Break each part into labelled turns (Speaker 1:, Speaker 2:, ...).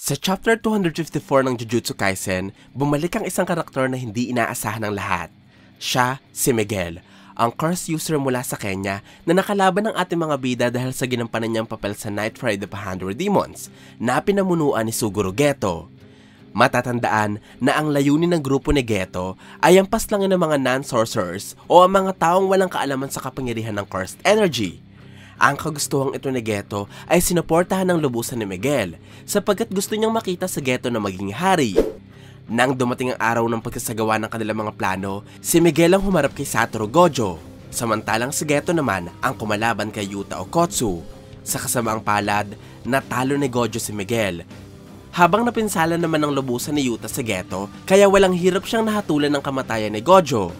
Speaker 1: Sa chapter 254 ng Jujutsu Kaisen, bumalik ang isang karakter na hindi inaasahan ng lahat. Siya, si Miguel, ang curse user mula sa Kenya na nakalaban ng ating mga bida dahil sa ginampanan niyang papel sa Night Ride of 100 Demons na pinamunuan ni Suguru Geto. Matatandaan na ang layunin ng grupo ni Geto ay ang paslangin ng mga non-sorcerers o ang mga taong walang kaalaman sa kapangyarihan ng cursed energy. Ang kagustuhang ito ni Geto ay sinuportahan ng lubusan ni Miguel sapagkat gusto niyang makita sa Geto na maging hari. Nang dumating ang araw ng pagkasagawa ng kanilang mga plano, si Miguel ang humarap kay Satoru Gojo, samantalang si Geto naman ang kumalaban kay Yuta Okkotsu. Sa kasamaang palad, natalo ni Gojo si Miguel. Habang napinsala naman ng lubusan ni Yuta si Geto, kaya walang hirap siyang nahatulan ng kamatayan ni Gojo.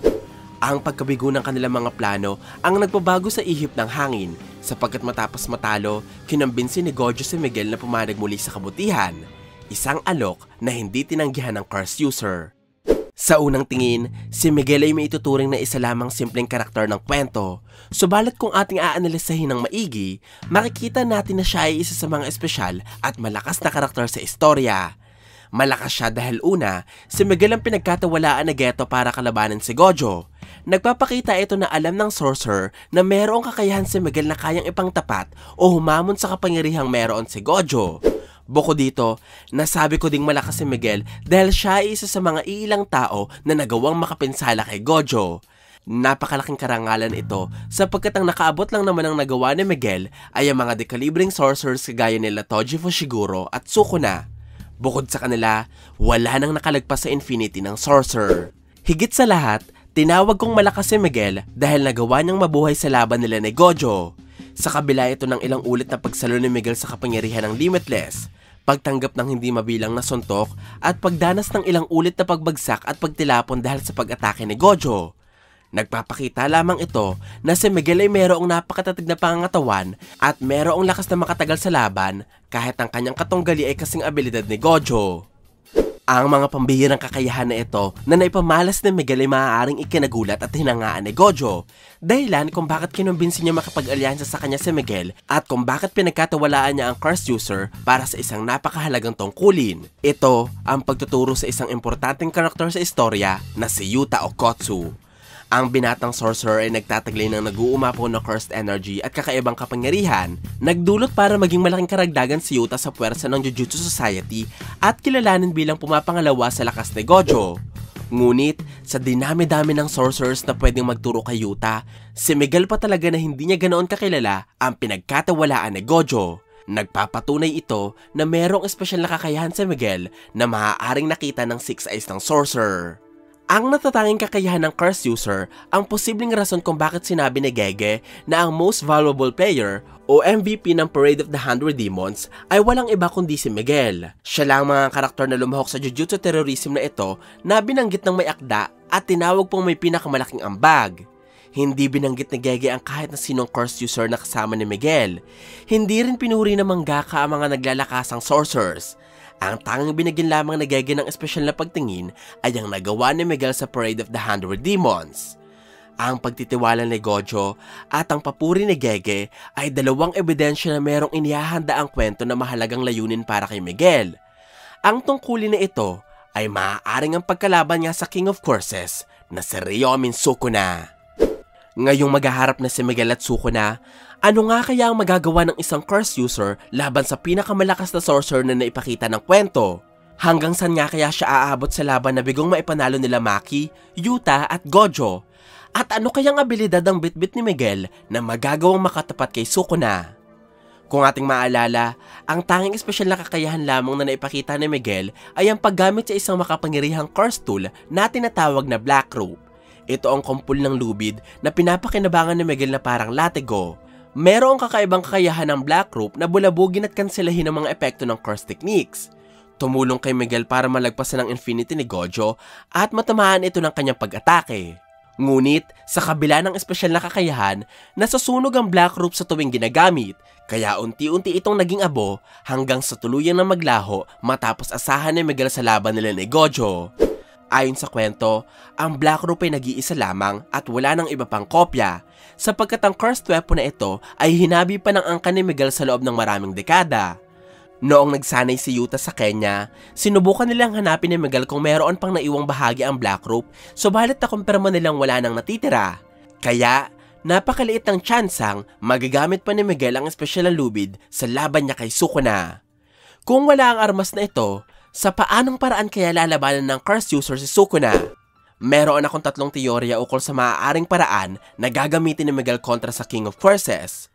Speaker 1: Ang pagkabigo ng kanilang mga plano ang nagpabago sa ihip ng hangin sapagkat matapos matalo, kinambinsi ni Gojo si Miguel na pumanag muli sa kabutihan, isang alok na hindi tinanggihan ng curse user. Sa unang tingin, si Miguel ay maituturing na isa lamang simpleng karakter ng kwento, subalit kung ating aanalisahin ng maigi, makikita natin na siya ay isa sa mga espesyal at malakas na karakter sa istorya. Malakas siya dahil una, si Miguel ang pinagkatawalaan ni Geto para kalabanin si Gojo. Nagpapakita ito na alam ng sorcerer na mayroong kakayahan si Miguel na kayang ipangtapat o humamon sa kapangyarihang mayroon si Gojo. Bukod dito, nasabi ko ding malakas si Miguel dahil siya ay isa sa mga iilang tao na nagawang makapinsala kay Gojo. Napakalaking karangalan ito sapagkat ang nakaabot lang naman ang nagawa ni Miguel ay ang mga dekalibring sorcerers kagaya nila Toji Fushiguro at Sukuna. Bukod sa kanila, wala nang nakalagpas sa infinity ng sorcerer. Higit sa lahat, tinawag kong malakas si Miguel dahil nagawa niyang mabuhay sa laban nila ni Gojo. Sa kabila ito ng ilang ulit na pagsalo ni Miguel sa kapangyarihan ng Limitless, pagtanggap ng hindi mabilang na suntok at pagdanas ng ilang ulit na pagbagsak at pagtilapon dahil sa pag-atake ni Gojo. Nagpapakita lamang ito na si Miguel ay mayroong napakatatig na pangangatawan at mayroong lakas na makatagal sa laban kahit ang kanyang katunggali ay kasing abilidad ni Gojo. Ang mga pambihirang kakayahan na ito na naipamalas ni Miguel ay maaaring ikinagulat at hinangaan ni Gojo, dahilan kung bakit kinumbinsi niya makapag-alyansa sa kanya si Miguel at kung bakit pinagkatawalaan niya ang curse user para sa isang napakahalagang tungkulin. Ito ang pagtuturo sa isang importanteng karakter sa istorya na si Yuta Okkotsu. Ang binatang sorcerer ay nagtataglay ng nag-uumapaw na cursed energy at kakaibang kapangyarihan, nagdulot para maging malaking karagdagan si Yuta sa puwersa ng Jujutsu Society at kilalanin bilang pumapangalawa sa lakas ni Gojo. Ngunit, sa dinami-dami ng sorcerers na pwedeng magturo kay Yuta, si Miguel pa talaga na hindi niya ganoon kakilala ang pinagkatawalaan ni Gojo. Nagpapatunay ito na mayroong espesyal na kakayahan si Miguel na maaaring nakita ng Six Eyes ng sorcerer. Ang natatanging kakayahan ng curse user ang posibleng rason kung bakit sinabi ni Gege na ang most valuable player o MVP ng Parade of the 100 Demons ay walang iba kundi si Miguel. Siya lang mga karakter na lumahok sa Jujutsu terrorism na ito na binanggit ng may akda at tinawag pong may pinakamalaking ambag. Hindi binanggit ni Gege ang kahit na sinong curse user na kasama ni Miguel. Hindi rin pinuri ng mangaka ang mga naglalakasang sorcerers. Ang tanging binigyan lamang ni Gege ng espesyal na pagtingin ay ang nagawa ni Miguel sa Parade of the 100 Demons. Ang pagtitiwala ni Gojo at ang papuri ni Gege ay dalawang ebidensya na mayroong inihahanda ang kwento na mahalagang layunin para kay Miguel. Ang tungkulin na ito ay maaaring ang pagkalaban niya sa King of Curses na si Ryomin Sukuna. Ngayong maghaharap na si Miguel at Sukuna, ano nga kaya ang magagawa ng isang curse user laban sa pinakamalakas na sorcerer na naipakita ng kwento? Hanggang saan nga kaya siya aabot sa laban na bigong maipanalo nila Maki, Yuta at Gojo? At ano kayang abilidad ang bitbit ni Miguel na magagawang makatapat kay Sukuna? Kung ating maalala, ang tanging espesyal na kakayahan lamang na naipakita ni Miguel ay ang paggamit sa isang makapangyarihang curse tool na tinatawag na Black Rope. Ito ang kumpul ng lubid na pinapakinabangan ni Miguel na parang latigo. Merong kakaibang kakayahan ng Black Rope na bulabugin at kanselahin ang mga epekto ng curse techniques. Tumulong kay Miguel para malagpasan ang infinity ni Gojo at matamaan ito ng kanyang pag-atake. Ngunit, sa kabila ng espesyal na kakayahan, nasasunog ang Black Rope sa tuwing ginagamit, kaya unti-unti itong naging abo hanggang sa tuluyan na maglaho matapos asahan ni Miguel sa laban nila ni Gojo. Ayon sa kwento, ang Black Rope ay nag-iisa lamang at wala nang iba pang kopya, sapagkat ang cursed weapon na ito ay hinabi pa ng angkan ni Miguel sa loob ng maraming dekada. Noong nagsanay si Yuta sa Kenya, sinubukan nilang hanapin ni Miguel kung meron pang naiwang bahagi ang Black Rope, subalit nakumpirma nilang wala nang natitira. Kaya, napakaliit ng tsansang magagamit pa ni Miguel ang espesyal na lubid sa laban niya kay Sukuna. Kung wala ang armas na ito, sa paanong paraan kaya lalabanan ng curse user si Sukuna? Meron akong 3 teorya ukol sa maaaring paraan na gagamitin ni Miguel kontra sa King of Curses.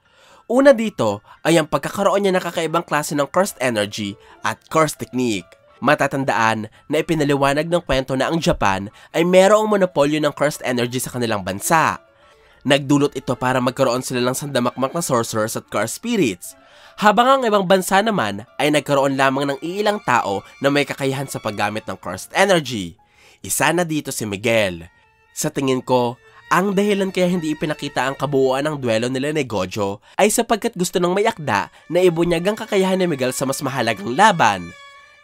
Speaker 1: Una dito ay ang pagkakaroon niya ng kakaibang klase ng cursed energy at curse technique. Matatandaan na ipinaliwanag ng kwento na ang Japan ay merong monopolyo ng cursed energy sa kanilang bansa. Nagdulot ito para magkaroon sila ng sandamakmak na sorcerers at cursed spirits, habang ang ibang bansa naman ay nagkaroon lamang ng iilang tao na may kakayahan sa paggamit ng cursed energy. Isa na dito si Miguel. Sa tingin ko, ang dahilan kaya hindi ipinakita ang kabuuan ng duelo nila ni Gojo ay sapagkat gusto ng may akda na ibunyag ang kakayahan ni Miguel sa mas mahalagang laban.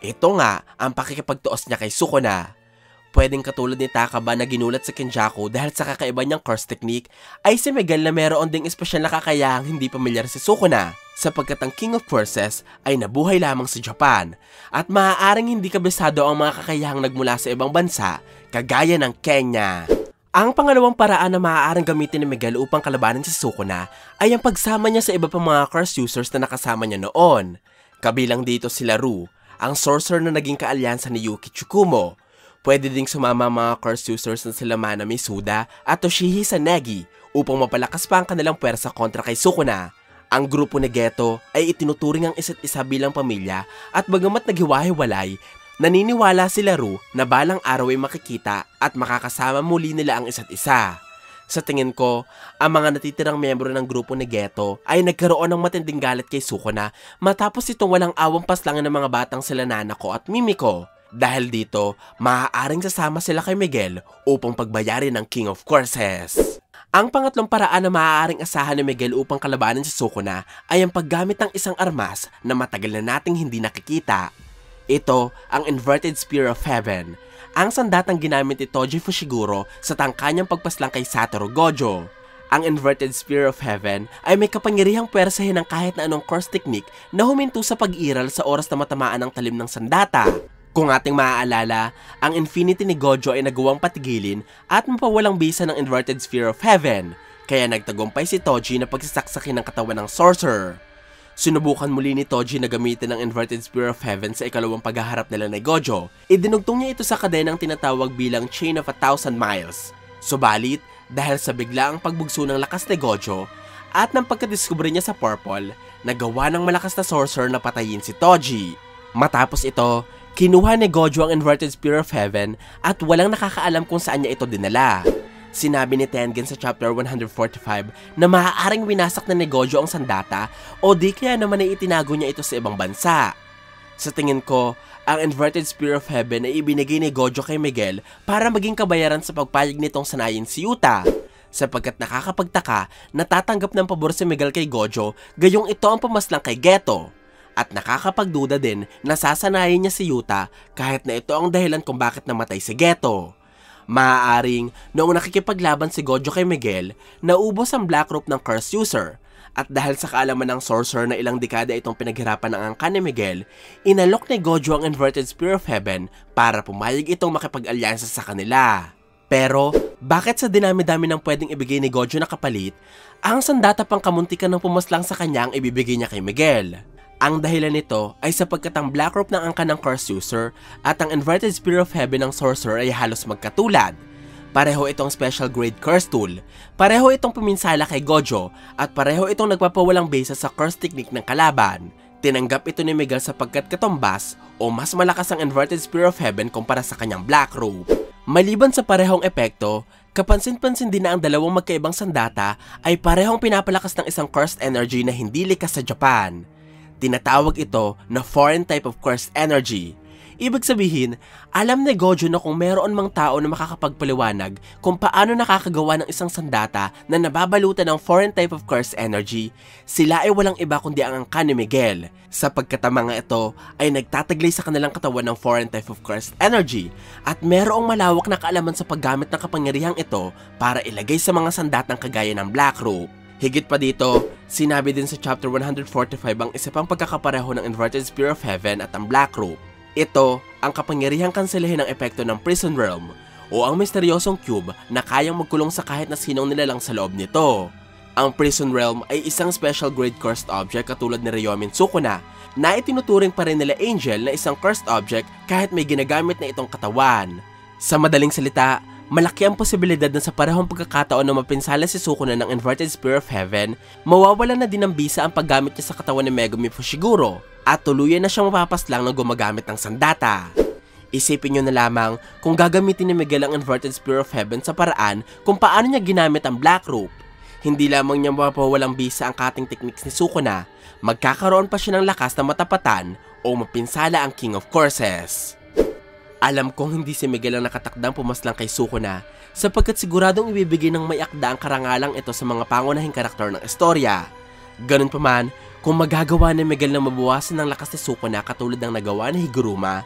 Speaker 1: Ito nga ang pakikipagtuos niya kay Sukuna. Pwedeng katulad ni Takaba na ginulat sa Kenjaku dahil sa kakaiba niyang curse technique, ay si Miguel na meron ding espesyal na kakayahang hindi pamilyar si Sukuna, sapagkat ang King of Curses ay nabuhay lamang sa Japan at maaaring hindi kabisado ang mga kakayahang nagmula sa ibang bansa kagaya ng Kenya. Ang pangalawang paraan na maaaring gamitin ni Miguel upang kalabanan si Sukuna ay ang pagsama niya sa iba pang mga curse users na nakasama niya noon. Kabilang dito sila Ru, ang sorcerer na naging kaalyansa ni Yuki Tsukumo. Pwede ding sumama mga curse users na sila Manami Suda at Toshihi Sanegi upang mapalakas pa ang kanilang puwersa kontra kay Sukuna. Ang grupo ni Geto ay itinuturing ang isa't isa bilang pamilya at bagamat naghiwa-hiwalay, naniniwala sila Ru na balang araw ay makikita at makakasama muli nila ang isa't isa. Sa tingin ko, ang mga natitirang miyembro ng grupo ni Geto ay nagkaroon ng matinding galit kay Sukuna matapos itong walang awang paslangan ng mga batang sila Nanako at Mimiko. Dahil dito, maaaring sasama sila kay Miguel upang pagbayarin ng King of Curses. Ang pangatlong paraan na maaaring asahan ni Miguel upang kalabanan si Sukuna ay ang paggamit ng isang armas na matagal na nating hindi nakikita. Ito ang Inverted Spear of Heaven, ang sandatang ginamit ni Toji Fushiguro sa tangkanyang pagpaslang kay Satoru Gojo. Ang Inverted Spear of Heaven ay may kapangyarihang puwersahin ng kahit na anong curse technique na huminto sa pag-iral sa oras na matamaan ng talim ng sandata. Kung ating maaalala, ang Infinity ni Gojo ay nagawang patigilin at mapawalang bisa ng Inverted Spear of Heaven, kaya nagtagumpay si Toji na pagsasaksakin ng katawan ng sorcerer. Sinubukan muli ni Toji na gamitin ang Inverted Spear of Heaven sa ikalawang paghaharap nila ni Gojo. Idinugtong niya ito sa kadenang tinatawag bilang Chain of 1,000 Miles. Subalit, dahil sa biglaang pagbugso ng lakas ni Gojo at ng pagkadiskubre niya sa Purple, nagawa ng malakas na sorcerer na patayin si Toji. Matapos ito, kinuha ni Gojo ang Inverted Spear of Heaven at walang nakakaalam kung saan niya ito dinala. Sinabi ni Tengen sa chapter 145 na maaaring winasak na ni Gojo ang sandata o di kaya naman ay itinago niya ito sa ibang bansa. Sa tingin ko, ang Inverted Spear of Heaven ay ibinigay ni Gojo kay Miguel para maging kabayaran sa pagpayag nitong sanayin si Yuta. Sapagkat nakakapagtaka, natatanggap ng pabor si Miguel kay Gojo, gayong ito ang pumaslang kay Geto. At nakakapagduda din na sasanayin niya si Yuta kahit na ito ang dahilan kung bakit namatay si Geto. Maaaring noong nakikipaglaban si Gojo kay Miguel, naubos ang Black Rope ng curse user. At dahil sa kaalaman ng sorcerer na ilang dekada itong pinaghirapan ng angkan ni Miguel, inalok ni Gojo ang Inverted Spear of Heaven para pumayag itong makipag-alyansa sa kanila. Pero, bakit sa dinami-dami ng pwedeng ibigay ni Gojo na kapalit, ang sandata pang kamuntikan ng pumaslang sa kanya ang ibibigay niya kay Miguel? Ang dahilan nito ay sapagkat ang Black Rope ng angkan ng curse user at ang Inverted Spear of Heaven ng sorcerer ay halos magkatulad. Pareho itong special grade curse tool, pareho itong puminsala kay Gojo, at pareho itong nagpapawalang base sa curse technique ng kalaban. Tinanggap ito ni Miguel sapagkat katumbas o mas malakas ang Inverted Spear of Heaven kumpara sa kanyang Black Rope. Maliban sa parehong epekto, kapansin-pansin din na ang dalawang magkaibang sandata ay parehong pinapalakas ng isang cursed energy na hindi likas sa Japan. Tinatawag ito na foreign type of cursed energy. Ibig sabihin, alam ni Gojo na kung meron mang tao na makakapagpaliwanag kung paano nakakagawa ng isang sandata na nababalutan ng foreign type of cursed energy, sila ay walang iba kundi ang angkan ni Miguel, sapagkat ang mga ito ay nagtataglay sa kanilang katawan ng foreign type of cursed energy at merong malawak na kaalaman sa paggamit ng kapangyarihang ito para ilagay sa mga sandatang kagaya ng Black Rope. Higit pa dito, sinabi din sa chapter 145 ang isa pang pagkakapareho ng Inverted Spear of Heaven at ang Black Rope. Ito ang kapangyarihang kanselahin ng epekto ng Prison Realm o ang misteryosong cube na kayang magkulong sa kahit na sinong nilalang sa loob nito. Ang Prison Realm ay isang special grade cursed object katulad ni Ryomen Sukuna na itinuturing pa rin nila Angel na isang cursed object kahit may ginagamit na itong katawan. Sa madaling salita, malaki ang posibilidad na sa parehong pagkakataon na mapinsala si Sukuna ng Inverted Spear of Heaven, mawawala na din ng bisa ang paggamit niya sa katawan ni Megumi Fushiguro at tuluyan na siyang mapapaslang ng gumagamit ng sandata. Isipin nyo na lamang kung gagamitin ni Miguel ang Inverted Spear of Heaven sa paraan kung paano niya ginamit ang Black Rope. Hindi lamang niya mapawalang bisa ang cutting techniques ni Sukuna, magkakaroon pa siya ng lakas na matapatan o mapinsala ang King of Courses. Alam kong hindi si Miguel ang nakatakdang pumaslang kay Sukuna sapagkat siguradong ibibigay ng may akda ang karangalang ito sa mga pangunahing karakter ng istorya. Ganun pa man, kung magagawa ni Miguel na mabawasan ng lakas ni Sukuna katulad ng nagawa ni Higuruma,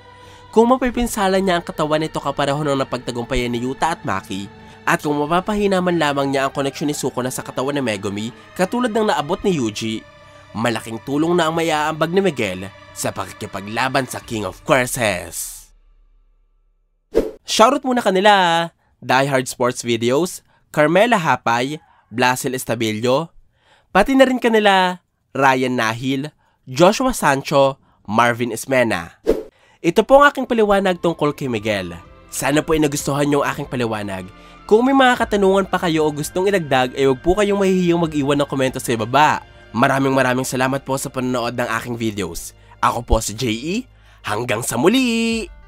Speaker 1: kung mapipinsala niya ang katawan nito kapareho ng napagtagumpayan ni Yuta at Maki, at kung mapapahina man lamang niya ang koneksyon ni Sukuna sa katawan ni Megumi katulad ng naabot ni Yuji, malaking tulong na ang maiaambag ni Miguel sa pakikipaglaban sa King of Courses. Shoutout muna kanila, Die Hard Sports Videos, Carmela Hapay, Blasel Estabillo, pati na rin kanila Ryan Nahil, Joshua Sancho, Marvin Esmena. Ito po ang aking paliwanag tungkol kay Miguel. Sana po ay nagustuhan niyo ang aking paliwanag. Kung may mga katanungan pa kayo o gustong idagdag ay huwag po kayong mahihiyang mag-iwan ng komento sa ibaba. Maraming salamat po sa panonood ng aking videos. Ako po si JE. Hanggang sa muli!